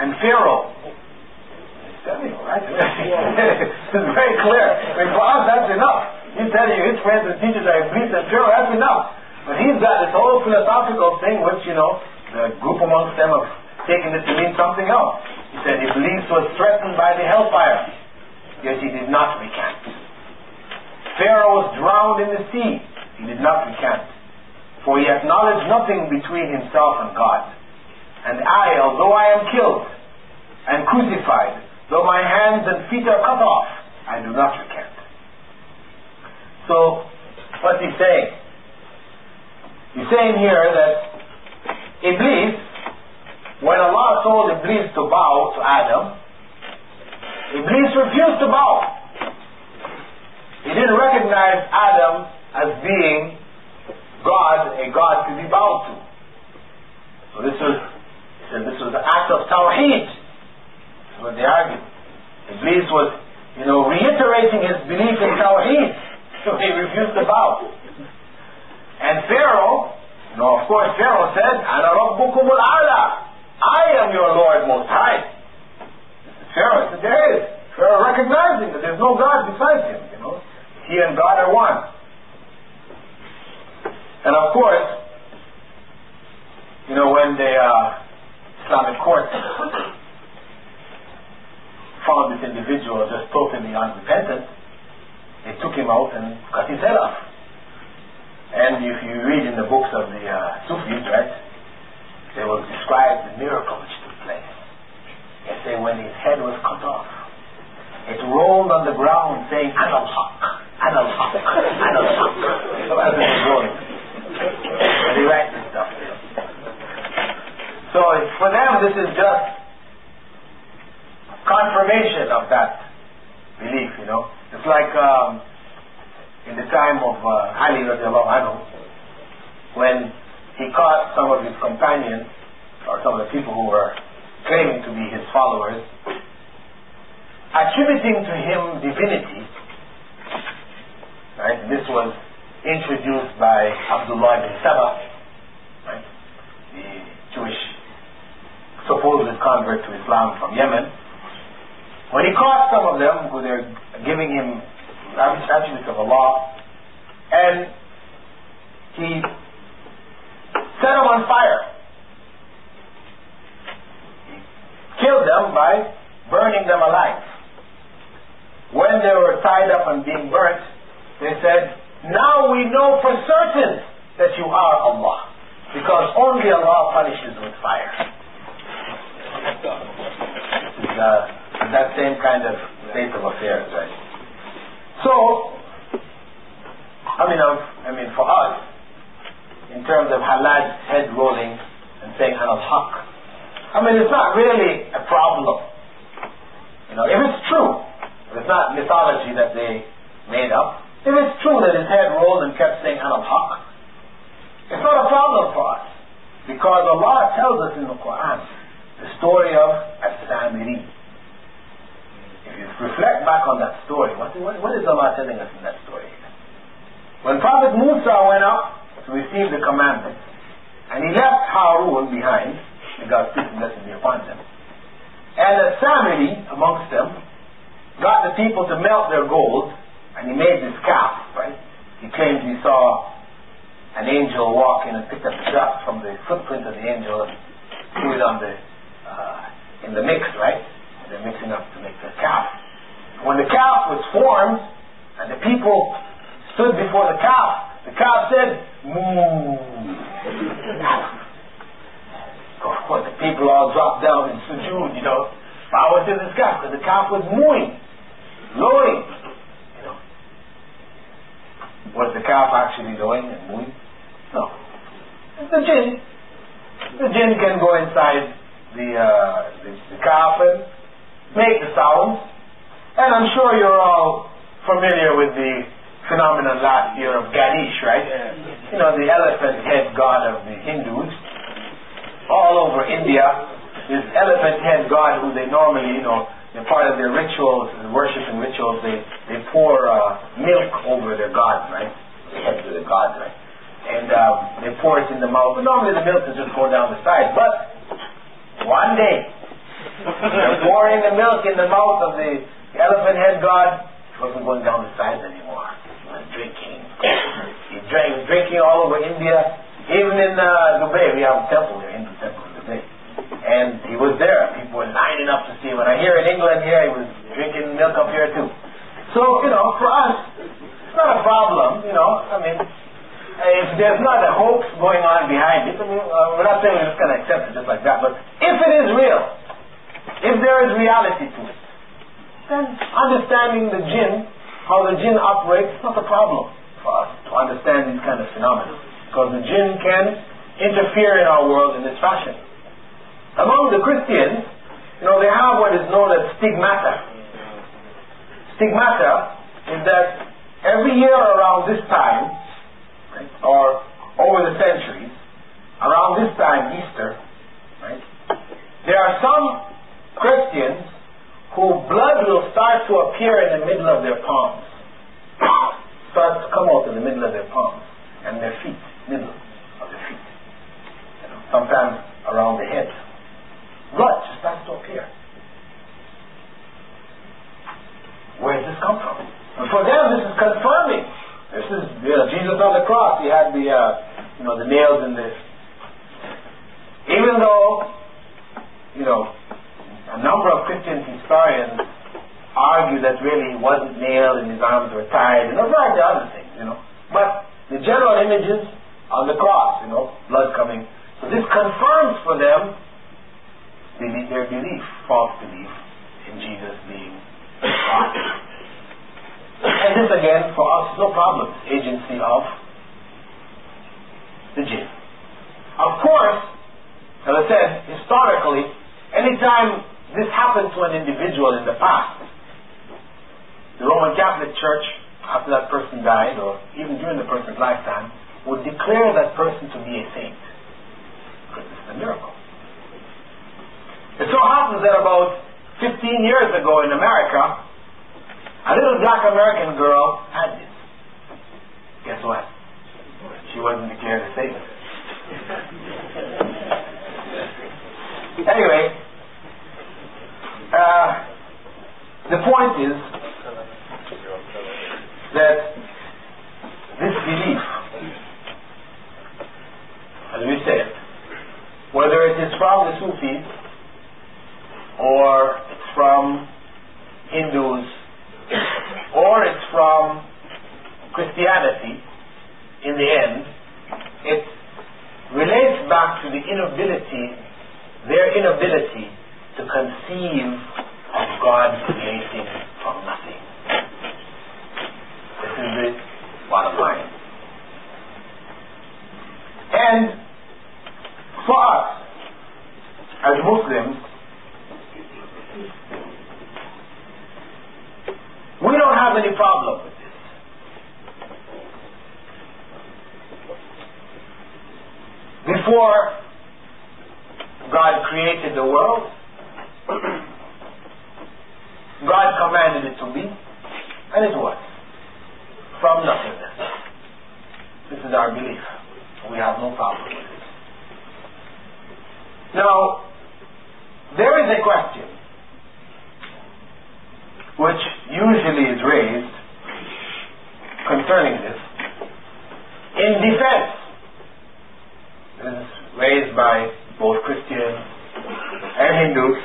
and Pharaoh. It's right? It's very clear. I mean, for us, that's enough. He's telling you his friends and teachers are Iblis and Pharaoh, that's enough. But he's got this whole philosophical thing which, the group amongst them have taken it to mean something else. He said Iblis was threatened by the hellfire, yet he did not recant. Pharaoh was drowned in the sea. He did not recant. For he acknowledged nothing between himself and God. And I, although I am killed and crucified, though my hands and feet are cut off, I do not recant. So, what's he saying? He's saying here that Iblis, when Allah told Iblis to bow to Adam, Iblis refused to bow. He didn't recognize Adam as being God, a God to be bowed to. So this was the act of Tawheed. That's what they argued. Iblis was, reiterating his belief in Tawheed. So he refused to bow. And Pharaoh, of course Pharaoh said, Ana Rabbukum al-A'la. I am your Lord Most High. Pharaoh said, there is. Pharaoh recognizing that there's no God besides him. He and God are one. And of course, when the Islamic court found this individual just totally unrepentant, they took him out and cut his head off. And if you read in the books of the Sufis, right, they will describe the miracle which took place. They say when his head was cut off, it rolled on the ground saying, Anal Haq, Anal Haq, Anal Haq. So as it was rolling. And they write this stuff. So for them this is just confirmation of that belief, It's like in the time of Ali radiallahu anhu, when he caught some of his companions, or some of the people who were claiming to be his followers, attributing to him divinity, right? This was introduced by Abdullah ibn Saba, right? The Jewish supposed convert to Islam from Yemen. When he caught some of them who they're giving him attributes of Allah, and he set them on fire. He killed them by burning them alive. When they were tied up and being burnt, they said, now we know for certain that you are Allah, because only Allah punishes with fire. That same kind of state of affairs, right? So, for us, in terms of Halad's head rolling and saying Anal Haq, it's not really a problem. If it's true, if it's not mythology that they made up, if it's true that his head rolled and kept saying Anal Haq, it's not a problem for us. Because Allah tells us in the Quran the story of As-Samiri. If you reflect back on that story, what is Allah telling us in that story? When Prophet Musa went up to receive the commandments, and he left Harun behind, and God's peace and blessing be upon them, and As-Samiri amongst them got the people to melt their gold, and he made this calf, right? He claimed he saw an angel walk in and picked up the dust from the footprint of the angel and threw it on in the mix, right? They're mixing up to make the calf. When the calf was formed and the people stood before the calf said, moo. Of course, the people all dropped down in sujood, bowing to this calf, because the calf was mooing, lowing. Was the calf actually lowing and mooing? No. It's the jinn. The jinn can go inside the calf and make the sounds. And I'm sure you're all familiar with the phenomenon last year of Ganesh, right? The elephant head god of the Hindus. All over India, this elephant head god who they normally, they're part of their rituals, worship and rituals, they pour milk over their god, right? The head of the god, right? And they pour it in the mouth. But normally the milk is just poured down the side. But one day, pouring the milk in the mouth of the elephant head god, it wasn't going down the sides anymore. He was drinking. He was drinking all over India. Even in Dubai, we have a temple here, Hindu temple in Dubai. And he was there. People were lining up to see him. When I hear in England here, he was drinking milk up here too. So, for us, it's not a problem, I mean, if there's not a hoax going on behind it, we're not saying we're just going to accept it just like that, but if it is real, if there is reality to it, then understanding the jinn, how the jinn operates, is not a problem for us to understand these kind of phenomena. Because the jinn can interfere in our world in this fashion. Among the Christians, they have what is known as stigmata. Stigmata is that every year around this time, right, or over the centuries, around this time, Easter, right, there are some Christians whose blood will start to appear in the middle of their palms. Starts to come out in the middle of their palms and their feet, middle of their feet. Sometimes around the head. Blood just starts to appear. Where does this come from? And for them, this is confirming. This is Jesus on the cross. He had the the nails in this. Even though a number of Christian historians argue that really he wasn't nailed and his arms were tied and a variety of other things, But the general images on the cross, blood coming. So this confirms for them their belief, false belief in Jesus being God. And this again, for us, no problem. Agency of the jinn. Of course, as I said, historically, anytime this happened to an individual in the past, the Roman Catholic Church, after that person died, or even during the person's lifetime, would declare that person to be a saint. Because this is a miracle. It so happens that about 15 years ago in America, a little black American girl had this. Guess what? She wasn't declared a saint. Anyway, the point is that this belief, as we said, whether it is from the Sufis or it's from Hindus or it's from Christianity, in the end, it relates back to the their inability to conceive of God creating from nothing. This is the bottom line. And for us, as Muslims, we don't have any problem with this. Before God created the world, God commanded it to be, and it was. From nothingness. This is our belief. We have no problem with it. Now, there is a question which usually is raised concerning this in defense. This is raised by both Christians and Hindus